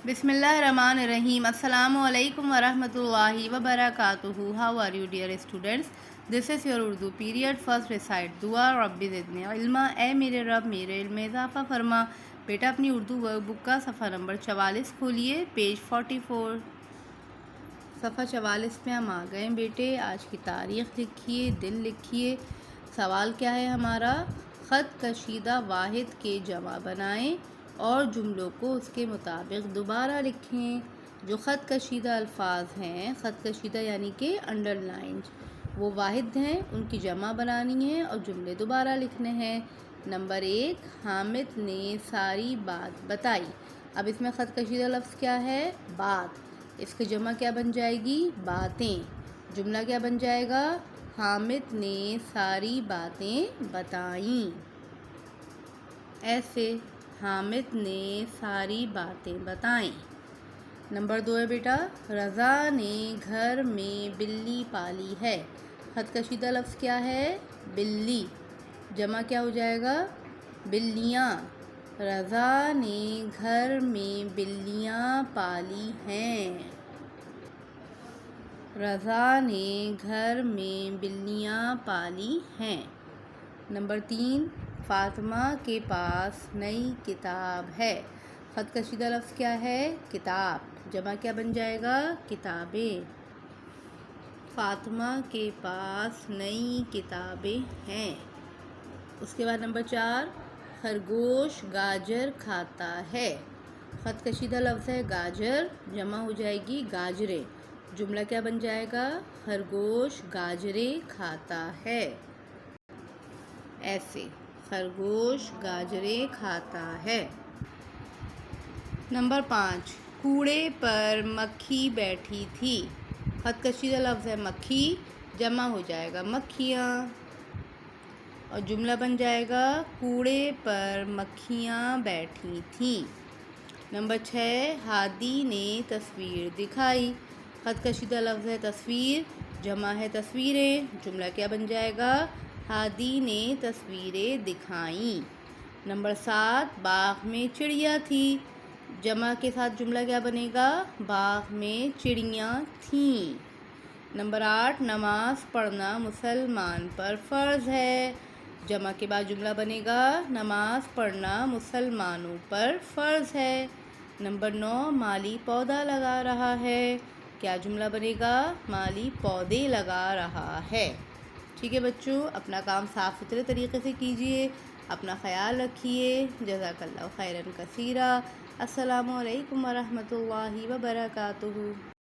Bismillahirrahmanirrahim. Assalamu alaikum wa rahmatullahi wa barakatuhu. How are you, dear students? This is your Urdu period. First recite Dua Rabbi zidni ilma. اے میرے رب میرے علم میں اضافہ فرما. بیٹا اپنی اردو ورک بک کا صفحہ نمبر 44 کھولیے، پیج 44. صفحہ 44 پہ ہم آ گئے بیٹے. آج کی تاریخ لکھیے، دن لکھیے. سوال کیا ہے ہمارا؟ خط کشیدہ واحد کے جمع بنائیں اور جملوں کو اس کے مطابق دوبارہ لکھیں. جو خط کشیدہ الفاظ ہیں، خط کشیدہ یعنی کہ انڈر لائنڈ، وہ واحد ہیں، ان کی جمع بنانی ہے اور جملے دوبارہ لکھنے ہیں. نمبر 1، حامد نے ساری بات بتائی. اب اس میں خط کشیدہ لفظ کیا ہے؟ بات. اس کی جمع کیا بن جائے گی؟ باتیں. جملہ کیا بن جائے گا؟ حامد نے ساری باتیں بتائیں. ایسے حامد نے ساری باتیں بتائیں. نمبر 2 ہے بیٹا، رضا نے گھر میں بلی پالی ہے. خط کشیدہ لفظ کیا ہے؟ بلی. جمع کیا ہو جائے گا؟ بلیاں. رضا نے گھر میں بلیاں پالی ہیں. رضا نے گھر میں بلیاں پالی ہیں. نمبر 3، فاطمہ کے پاس نئی کتاب ہے. خط کشیدہ لفظ کیا ہے؟ کتاب. جمع کیا بن جائے گا؟ کتابیں. فاطمہ کے پاس نئی کتابیں ہیں. اس کے بعد نمبر 4، خرگوش گاجر کھاتا ہے. خط کشیدہ لفظ ہے گاجر، جمع ہو جائے گی گاجریں. جملہ کیا بن جائے گا؟ خرگوش گاجریں کھاتا ہے. ایسے خرگوش گاجریں کھاتا ہے. نمبر 5، کوڑے پر مکھی بیٹھی تھی. خط کشیدہ لفظ ہے مکھی، جمع ہو جائے گا مکھیاں اور جملہ بن جائے گا کوڑے پر مکھیاں بیٹھی تھیں. نمبر 6، ہادی نے تصویر دکھائی. خط کشیدہ لفظ ہے تصویر، جمع ہے تصویریں. جملہ کیا بن جائے گا؟ ہادی نے تصویریں دکھائیں. نمبر 7، باغ میں چڑیا تھی. جمع کے ساتھ جملہ کیا بنے گا؟ باغ میں چڑیاں تھیں. نمبر 8، نماز پڑھنا مسلمان پر فرض ہے. جمع کے بعد جملہ بنے گا نماز پڑھنا مسلمانوں پر فرض ہے. نمبر 9، مالی پودا لگا رہا ہے. کیا جملہ بنے گا؟ مالی پودے لگا رہا ہے. ٹھیک ہے بچوں، اپنا کام صاف ستھرے طریقے سے کیجیے، اپنا خیال رکھیے. جزاک اللہ خیرا کثیرا. السلام علیکم ورحمۃ اللہ وبرکاتہ.